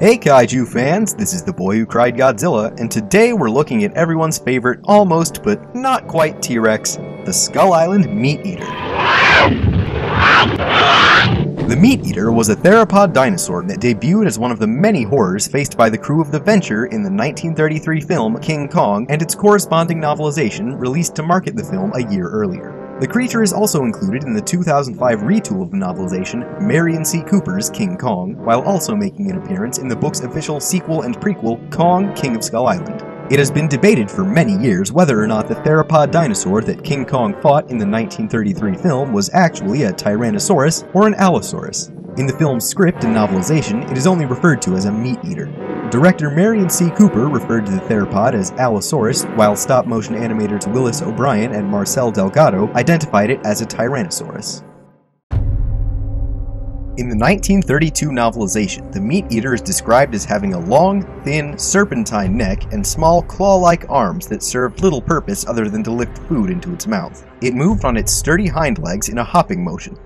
Hey Kaiju fans, this is the boy who cried Godzilla, and today we're looking at everyone's favorite almost but not quite T-Rex, the Skull Island Meat Eater. The Meat Eater was a theropod dinosaur that debuted as one of the many horrors faced by the crew of the Venture in the 1933 film King Kong and its corresponding novelization released to market the film a year earlier. The creature is also included in the 2005 retool of the novelization Merian C. Cooper's King Kong, while also making an appearance in the book's official sequel and prequel Kong, King of Skull Island. It has been debated for many years whether or not the theropod dinosaur that King Kong fought in the 1933 film was actually a Tyrannosaurus or an Allosaurus. In the film's script and novelization, it is only referred to as a meat eater. Director Merian C. Cooper referred to the theropod as Allosaurus, while stop-motion animators Willis O'Brien and Marcel Delgado identified it as a Tyrannosaurus. In the 1932 novelization, the meat eater is described as having a long, thin, serpentine neck and small claw-like arms that served little purpose other than to lift food into its mouth. It moved on its sturdy hind legs in a hopping motion.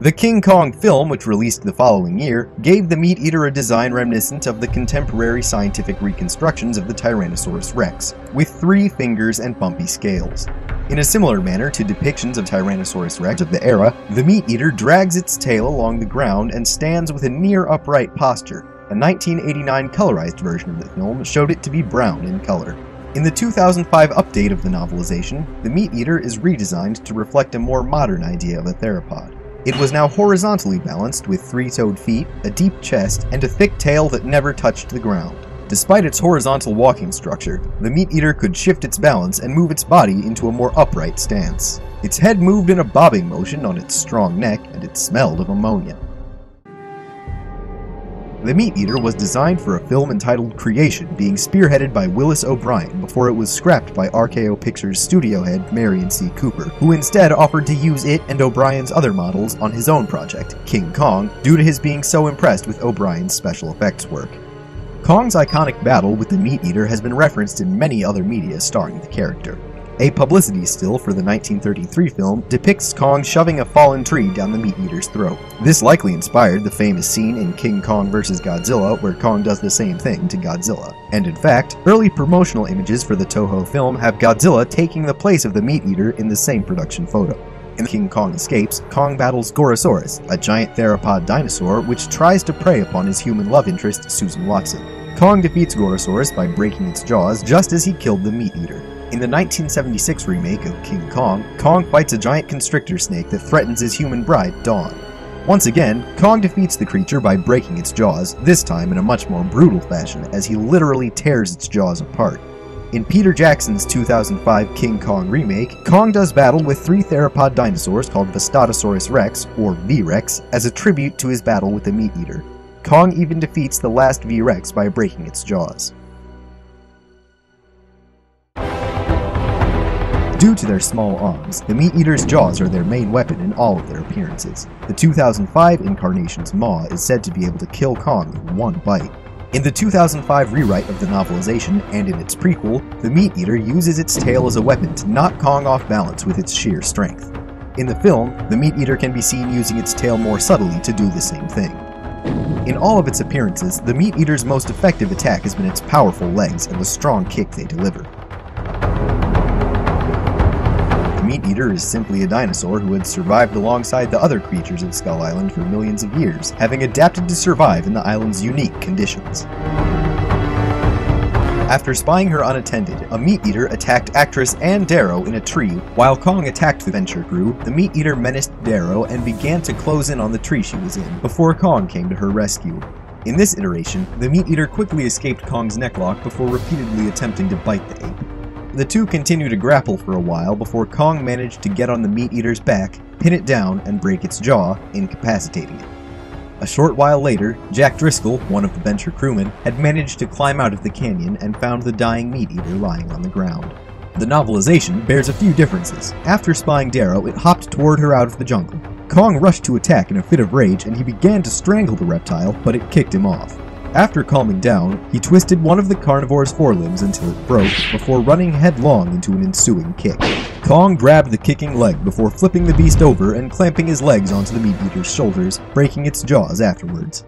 The King Kong film, which released the following year, gave the meat eater a design reminiscent of the contemporary scientific reconstructions of the Tyrannosaurus rex, with 3 fingers and bumpy scales. In a similar manner to depictions of Tyrannosaurus rex of the era, the meat eater drags its tail along the ground and stands with a near-upright posture. A 1989 colorized version of the film showed it to be brown in color. In the 2005 update of the novelization, the meat eater is redesigned to reflect a more modern idea of a theropod. It was now horizontally balanced with 3-toed feet, a deep chest, and a thick tail that never touched the ground. Despite its horizontal walking structure, the meat eater could shift its balance and move its body into a more upright stance. Its head moved in a bobbing motion on its strong neck, and it smelled of ammonia. The Meat Eater was designed for a film entitled Creation, being spearheaded by Willis O'Brien before it was scrapped by RKO Pictures studio head Merian C. Cooper, who instead offered to use it and O'Brien's other models on his own project, King Kong, due to his being so impressed with O'Brien's special effects work. Kong's iconic battle with the Meat Eater has been referenced in many other media starring the character. A publicity still for the 1933 film depicts Kong shoving a fallen tree down the meat eater's throat. This likely inspired the famous scene in King Kong vs. Godzilla where Kong does the same thing to Godzilla. And in fact, early promotional images for the Toho film have Godzilla taking the place of the meat eater in the same production photo. In King Kong Escapes, Kong battles Gorosaurus, a giant theropod dinosaur which tries to prey upon his human love interest, Susan Watson. Kong defeats Gorosaurus by breaking its jaws just as he killed the meat eater. In the 1976 remake of King Kong, Kong fights a giant constrictor snake that threatens his human bride, Dawn. Once again, Kong defeats the creature by breaking its jaws, this time in a much more brutal fashion as he literally tears its jaws apart. In Peter Jackson's 2005 King Kong remake, Kong does battle with 3 theropod dinosaurs called Vistatosaurus rex, or V-Rex, as a tribute to his battle with the meat eater. Kong even defeats the last V-Rex by breaking its jaws. Due to their small arms, the meat eater's jaws are their main weapon in all of their appearances. The 2005 incarnation's maw is said to be able to kill Kong with one bite. In the 2005 rewrite of the novelization, and in its prequel, the meat eater uses its tail as a weapon to knock Kong off balance with its sheer strength. In the film, the meat eater can be seen using its tail more subtly to do the same thing. In all of its appearances, the meat eater's most effective attack has been its powerful legs and the strong kick they deliver. The meat eater is simply a dinosaur who had survived alongside the other creatures of Skull Island for millions of years, having adapted to survive in the island's unique conditions. After spying her unattended, a meat eater attacked actress Ann Darrow in a tree. While Kong attacked the Venture crew, the meat eater menaced Darrow and began to close in on the tree she was in, before Kong came to her rescue. In this iteration, the meat eater quickly escaped Kong's necklock before repeatedly attempting to bite the ape. The two continued to grapple for a while before Kong managed to get on the meat eater's back, pin it down, and break its jaw, incapacitating it. A short while later, Jack Driscoll, one of the Venture crewmen, had managed to climb out of the canyon and found the dying meat eater lying on the ground. The novelization bears a few differences. After spying Darrow, it hopped toward her out of the jungle. Kong rushed to attack in a fit of rage and he began to strangle the reptile, but it kicked him off. After calming down, he twisted one of the carnivore's forelimbs until it broke, before running headlong into an ensuing kick. Kong grabbed the kicking leg before flipping the beast over and clamping his legs onto the meat eater's shoulders, breaking its jaws afterwards.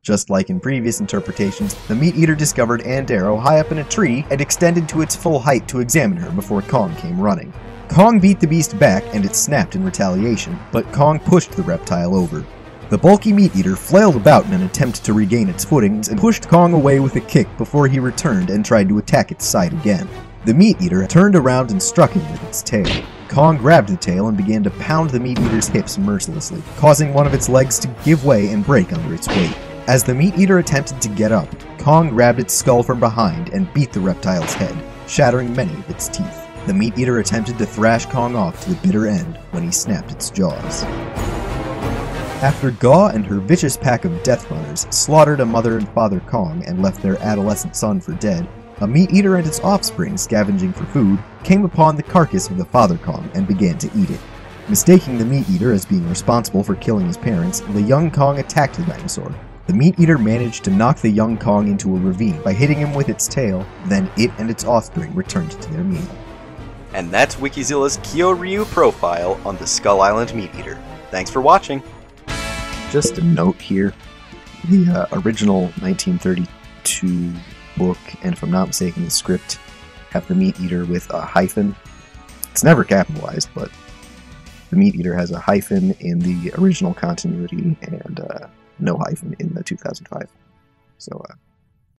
Just like in previous interpretations, the meat-eater discovered Ann Darrow high up in a tree and extended to its full height to examine her before Kong came running. Kong beat the beast back and it snapped in retaliation, but Kong pushed the reptile over. The bulky meat-eater flailed about in an attempt to regain its footings and pushed Kong away with a kick before he returned and tried to attack its side again. The meat-eater turned around and struck him with its tail. Kong grabbed the tail and began to pound the meat-eater's hips mercilessly, causing one of its legs to give way and break under its weight. As the meat-eater attempted to get up, Kong grabbed its skull from behind and beat the reptile's head, shattering many of its teeth. The meat-eater attempted to thrash Kong off to the bitter end when he snapped its jaws. After Gaw and her vicious pack of Death Runners slaughtered a mother and father Kong and left their adolescent son for dead, a meat-eater and its offspring, scavenging for food, came upon the carcass of the father Kong and began to eat it. Mistaking the meat-eater as being responsible for killing his parents, the young Kong attacked the dinosaur. The meat-eater managed to knock the young Kong into a ravine by hitting him with its tail, then it and its offspring returned to their meal. And that's Wikizilla's KYORYU profile on the Skull Island meat-eater. Thanks for watching! Just a note here, the original 1932 book, and if I'm not mistaken the script, have the meat-eater with a hyphen. It's never capitalized, but the meat-eater has a hyphen in the original continuity and no hyphen in the 2005. So